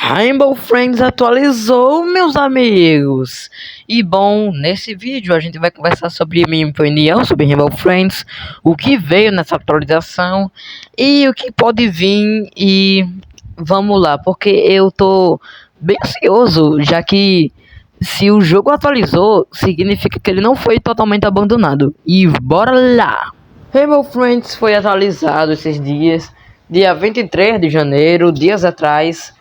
Rainbow Friends atualizou, meus amigos. E bom, nesse vídeo a gente vai conversar sobre minha opinião sobre Rainbow Friends, o que veio nessa atualização e o que pode vir. E vamos lá, porque eu tô bem ansioso, já que se o jogo atualizou, significa que ele não foi totalmente abandonado. E bora lá! Rainbow Friends foi atualizado esses dias, dia 23 de janeiro, dias atrás.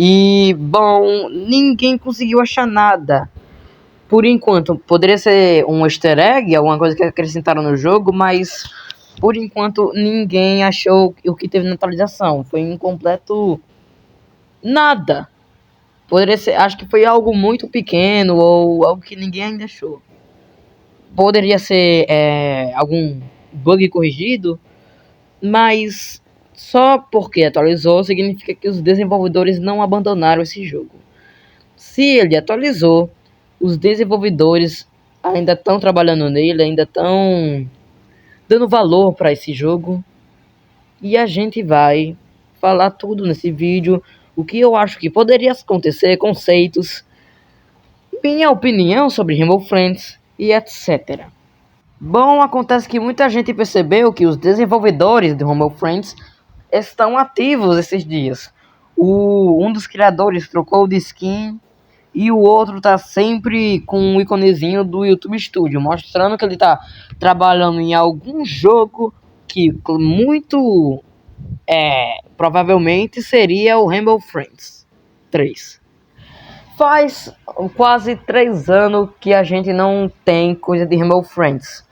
E, bom, ninguém conseguiu achar nada. Por enquanto, poderia ser um easter egg, alguma coisa que acrescentaram no jogo, mas por enquanto ninguém achou o que teve na atualização. Foi um completo nada. Poderia ser, acho que foi algo muito pequeno ou algo que ninguém ainda achou. Poderia ser algum bug corrigido, mas só porque atualizou significa que os desenvolvedores não abandonaram esse jogo. Se ele atualizou, os desenvolvedores ainda estão trabalhando nele, ainda estão dando valor para esse jogo. E a gente vai falar tudo nesse vídeo, o que eu acho que poderia acontecer, conceitos, minha opinião sobre Rainbow Friends e etc. Bom, acontece que muita gente percebeu que os desenvolvedores de Rainbow Friends estão ativos esses dias. Um dos criadores trocou de skin e o outro tá sempre com um íconezinho do YouTube Studio, mostrando que ele tá trabalhando em algum jogo que muito provavelmente seria o Rainbow Friends 3. Faz quase 3 anos que a gente não tem coisa de Rainbow Friends.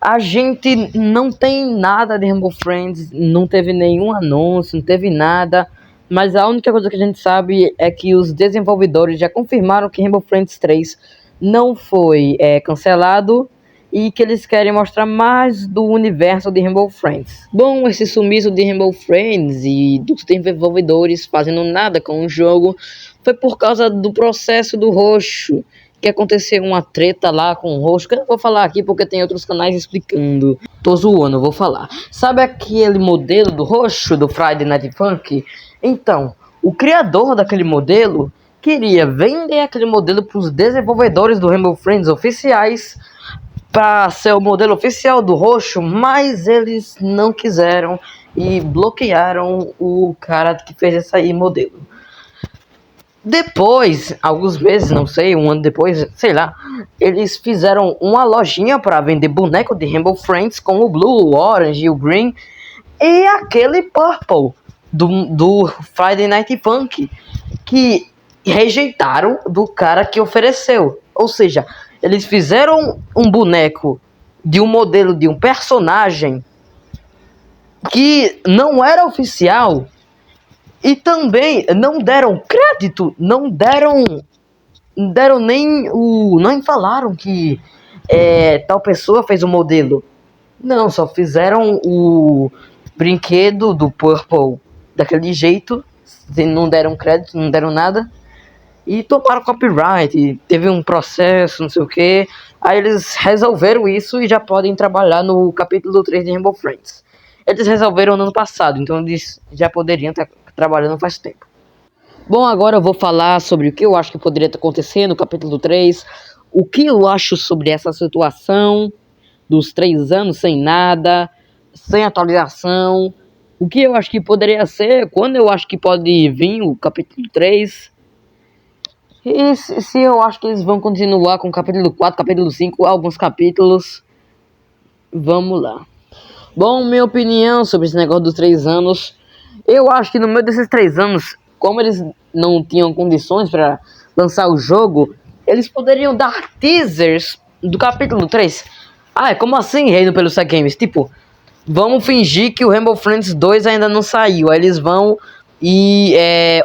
A gente não tem nada de Rainbow Friends, não teve nenhum anúncio, não teve nada. Mas a única coisa que a gente sabe é que os desenvolvedores já confirmaram que Rainbow Friends 3 não foi cancelado e que eles querem mostrar mais do universo de Rainbow Friends. Bom, esse sumiço de Rainbow Friends e dos desenvolvedores fazendo nada com o jogo foi por causa do processo do roxo, que aconteceu uma treta lá com o roxo, que eu não vou falar aqui porque tem outros canais explicando. Tô zoando, vou falar. Sabe aquele modelo do roxo do Friday Night Funk? Então, o criador daquele modelo queria vender aquele modelo para os desenvolvedores do Rainbow Friends oficiais, para ser o modelo oficial do roxo, mas eles não quiseram e bloquearam o cara que fez esse aí modelo. Depois, alguns meses, não sei, um ano depois, sei lá, eles fizeram uma lojinha para vender boneco de Rainbow Friends com o Blue, o Orange e o Green e aquele Purple do Friday Night Funk, que rejeitaram do cara que ofereceu. Ou seja, eles fizeram um boneco de um modelo de um personagem que não era oficial e também não deram crédito, não deram nem falaram que tal pessoa fez o modelo. Não, só fizeram o brinquedo do Purple daquele jeito, não deram crédito, não deram nada, e tomaram copyright, e teve um processo, não sei o que. Aí eles resolveram isso e já podem trabalhar no capítulo 3 de Rainbow Friends. Eles resolveram no ano passado, então eles já poderiam estar trabalhando faz tempo. Bom, agora eu vou falar sobre o que eu acho que poderia acontecer no capítulo 3, o que eu acho sobre essa situação dos 3 anos sem nada, sem atualização, o que eu acho que poderia ser, quando eu acho que pode vir o capítulo 3, e se eu acho que eles vão continuar com o capítulo 4, capítulo 5, alguns capítulos. Vamos lá. Bom, minha opinião sobre esse negócio dos 3 anos, eu acho que no meio desses 3 anos, como eles não tinham condições para lançar o jogo, eles poderiam dar teasers do capítulo 3. Como assim, Reino pelo Sega Games? Tipo, vamos fingir que o Rainbow Friends 2 ainda não saiu. Aí eles vão e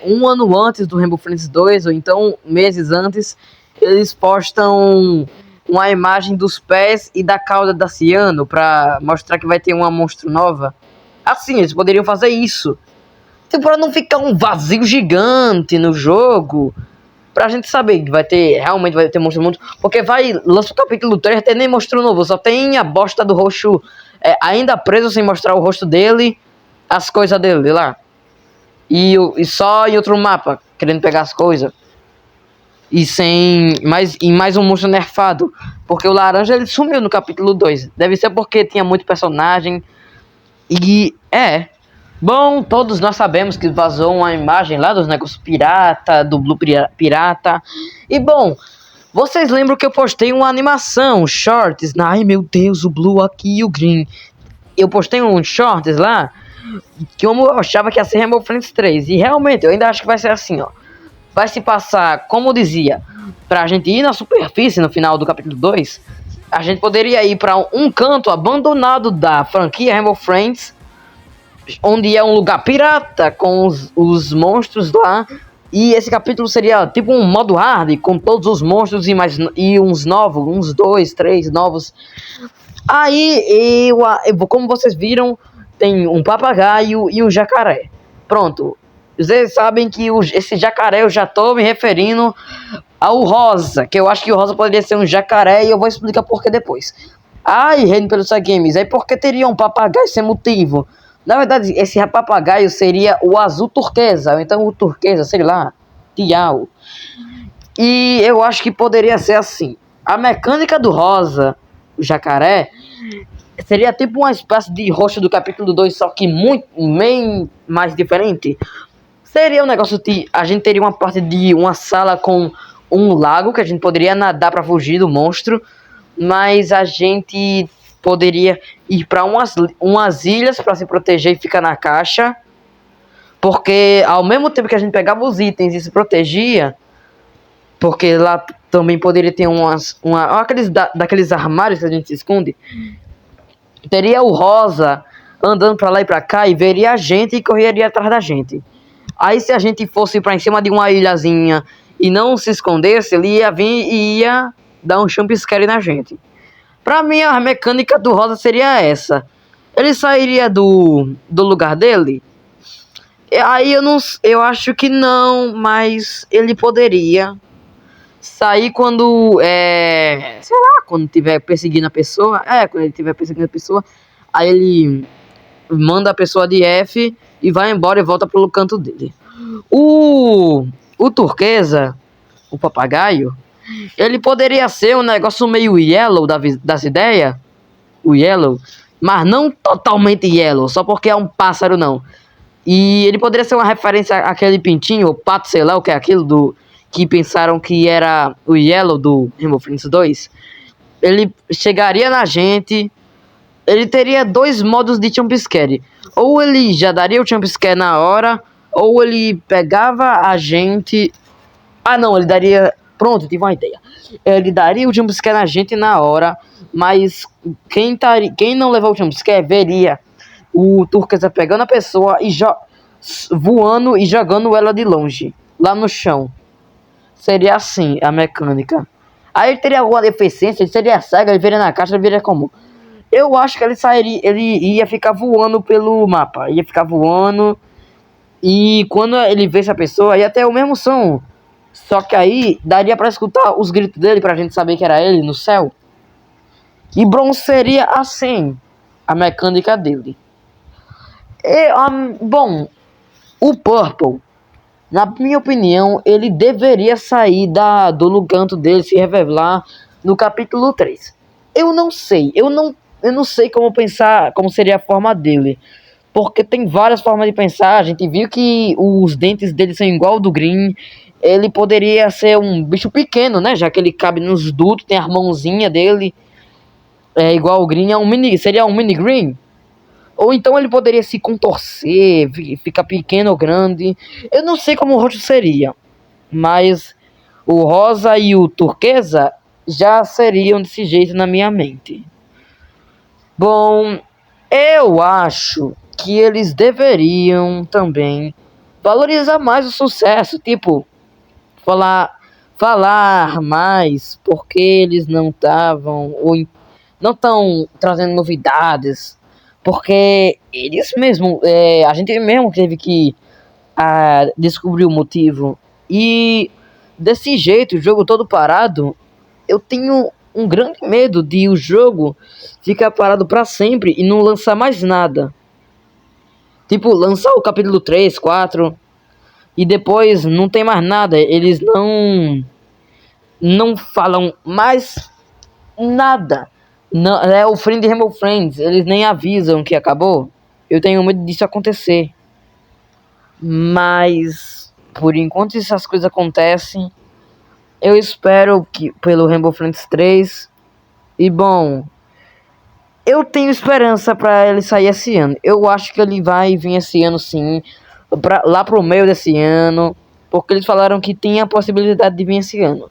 um ano antes do Rainbow Friends 2, ou então meses antes, eles postam uma imagem dos pés e da cauda da Ciano pra mostrar que vai ter uma monstro nova. Assim, eles poderiam fazer isso. Tipo, pra não ficar um vazio gigante no jogo, pra gente saber que realmente vai ter monstro novo. Porque lança o capítulo 3, tem nem monstro novo, só tem a bosta do roxo ainda preso sem mostrar o rosto dele, as coisas dele lá. e só em outro mapa, querendo pegar as coisas. E mais um monstro nerfado. Porque o laranja ele sumiu no capítulo 2. Deve ser porque tinha muito personagem. E bom, todos nós sabemos que vazou uma imagem lá dos negócios pirata, do Blue pirata. E bom, vocês lembram que eu postei uma animação, shorts. Ai meu Deus, o Blue aqui e o Green. Eu postei uns shorts lá, que eu achava que ia ser Rainbow Friends 3. E realmente, eu ainda acho que vai ser assim, ó. Vai se passar, como eu dizia, pra gente ir na superfície no final do capítulo 2. A gente poderia ir pra um canto abandonado da franquia Rainbow Friends, onde é um lugar pirata com os monstros lá. E esse capítulo seria tipo um modo hard, com todos os monstros e uns novos, uns 2, 3 novos. Aí, como vocês viram, tem um papagaio e um jacaré. Pronto. Vocês sabem que esse jacaré eu já tô me referindo ao rosa, que eu acho que o rosa poderia ser um jacaré e eu vou explicar por que depois. Reino pelos games, aí por que teria um papagaio sem motivo? Na verdade, esse papagaio seria o azul turquesa, ou então o turquesa, sei lá, Tial. E eu acho que poderia ser assim. A mecânica do rosa, o jacaré, seria tipo uma espécie de roxo do capítulo 2, só que muito bem mais diferente. Seria um negócio de... A gente teria uma parte de uma sala com um lago que a gente poderia nadar para fugir do monstro. Mas a gente poderia ir para umas ilhas para se proteger e ficar na caixa. Porque ao mesmo tempo que a gente pegava os itens e se protegia... Porque lá também poderia ter daqueles armários que a gente se esconde. Teria o rosa andando para lá e para cá e veria a gente e correria atrás da gente. Aí se a gente fosse pra em cima de uma ilhazinha e não se escondesse, ele ia vir e ia dar um jumpscare na gente. Pra mim a mecânica do rosa seria essa. Ele sairia do lugar dele. Aí eu acho que não, mas ele poderia sair quando sei lá, quando tiver perseguindo a pessoa. Quando ele tiver perseguindo a pessoa, aí ele manda a pessoa de F e vai embora e volta pro canto dele. O turquesa, o papagaio, ele poderia ser um negócio meio yellow das ideias, o yellow, mas não totalmente yellow, só porque é um pássaro não. E ele poderia ser uma referência àquele pintinho, o pato, sei lá o que é aquilo que pensaram que era o yellow do Rainbow Friends 2. Ele chegaria na gente. Ele teria dois modos de jumpscare. Ou ele já daria o jumpscare na hora, ou ele pegava a gente... não, ele daria... Pronto, tive uma ideia. Ele daria o jumpscare na gente na hora, mas quem não levou o jumpscare veria o turquesa pegando a pessoa e voando e jogando ela de longe, lá no chão. Seria assim a mecânica. Aí ele teria alguma deficiência, ele seria cego, ele viria na caixa, ele viria como... Eu acho que ele ia ficar voando pelo mapa. Ia ficar voando. E quando ele vê essa pessoa, ia ter o mesmo som. Só que aí daria pra escutar os gritos dele pra gente saber que era ele no céu. E Bronze seria assim a mecânica dele. Bom, o Purple, na minha opinião, ele deveria sair do canto dele, se revelar no capítulo 3. Eu não sei, eu não sei como pensar, como seria a forma dele. Porque tem várias formas de pensar. A gente viu que os dentes dele são igual ao do Green. Ele poderia ser um bicho pequeno, né? Já que ele cabe nos dutos, tem a mãozinha dele. É igual ao Green, seria um mini Green. Ou então ele poderia se contorcer, ficar pequeno ou grande. Eu não sei como o rosto seria. Mas o rosa e o turquesa já seriam desse jeito na minha mente. Bom, eu acho que eles deveriam também valorizar mais o sucesso, tipo, falar mais, porque eles não estão trazendo novidades, porque eles mesmo, a gente mesmo teve que descobrir o motivo, e desse jeito, o jogo todo parado, eu tenho um grande medo de o jogo ficar parado pra sempre e não lançar mais nada. Tipo, lançar o capítulo 3, 4 E depois não tem mais nada. Eles não falam mais nada. Não, é o fim de Rainbow Friends. Eles nem avisam que acabou. Eu tenho medo disso acontecer. Mas por enquanto essas coisas acontecem, eu espero que pelo Rainbow Friends 3. E bom, eu tenho esperança pra ele sair esse ano. Eu acho que ele vai vir esse ano sim, lá pro meio desse ano, porque eles falaram que tinha a possibilidade de vir esse ano.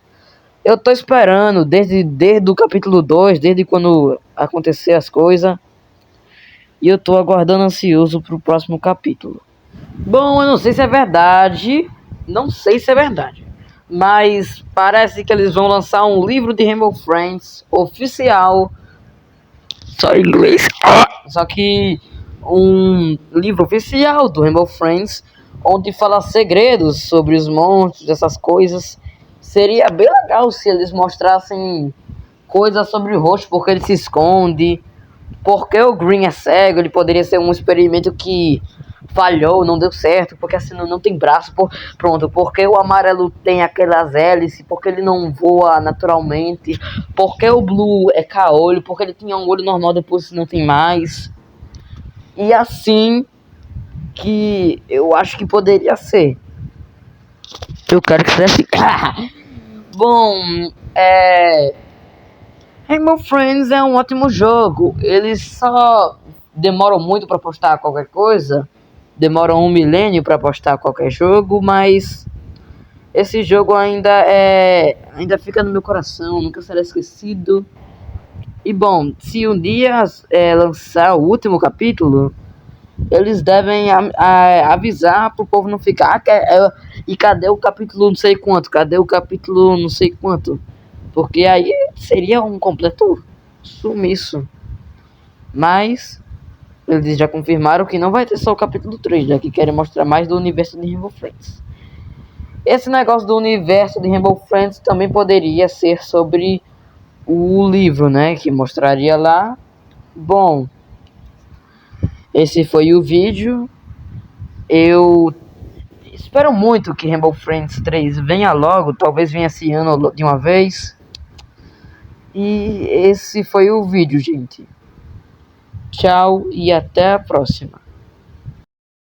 Eu tô esperando desde o capítulo 2, desde quando acontecer as coisas. E eu tô aguardando ansioso pro próximo capítulo. Bom, eu não sei se é verdade. Não sei se é verdade. Mas parece que eles vão lançar um livro de Rainbow Friends oficial. Só em inglês. Só que um livro oficial do Rainbow Friends, onde fala segredos sobre os monstros, essas coisas. Seria bem legal se eles mostrassem coisas sobre o rosto, porque ele se esconde, porque o Green é cego. Ele poderia ser um experimento que falhou, não deu certo, porque assim não tem braço, pronto, porque o amarelo tem aquelas hélices, porque ele não voa naturalmente, porque o Blue é caolho, porque ele tinha um olho normal, depois não tem mais. E assim que eu acho que poderia ser. Eu quero que seja assim. Bom, Rainbow Friends é um ótimo jogo. Eles só demoram muito para postar qualquer coisa. Demoram 1 milênio para postar qualquer jogo, mas esse jogo ainda fica no meu coração, nunca será esquecido. E bom, se um dia lançar o último capítulo, eles devem avisar pro povo não ficar. E cadê o capítulo não sei quanto? Cadê o capítulo não sei quanto? Porque aí seria um completo sumiço. Mas eles já confirmaram que não vai ter só o capítulo 3, já que querem mostrar mais do universo de Rainbow Friends. Esse negócio do universo de Rainbow Friends também poderia ser sobre o livro, né? Que mostraria lá. Bom, esse foi o vídeo. Eu espero muito que Rainbow Friends 3 venha logo. Talvez venha esse ano de uma vez. E esse foi o vídeo, gente. Tchau e até a próxima.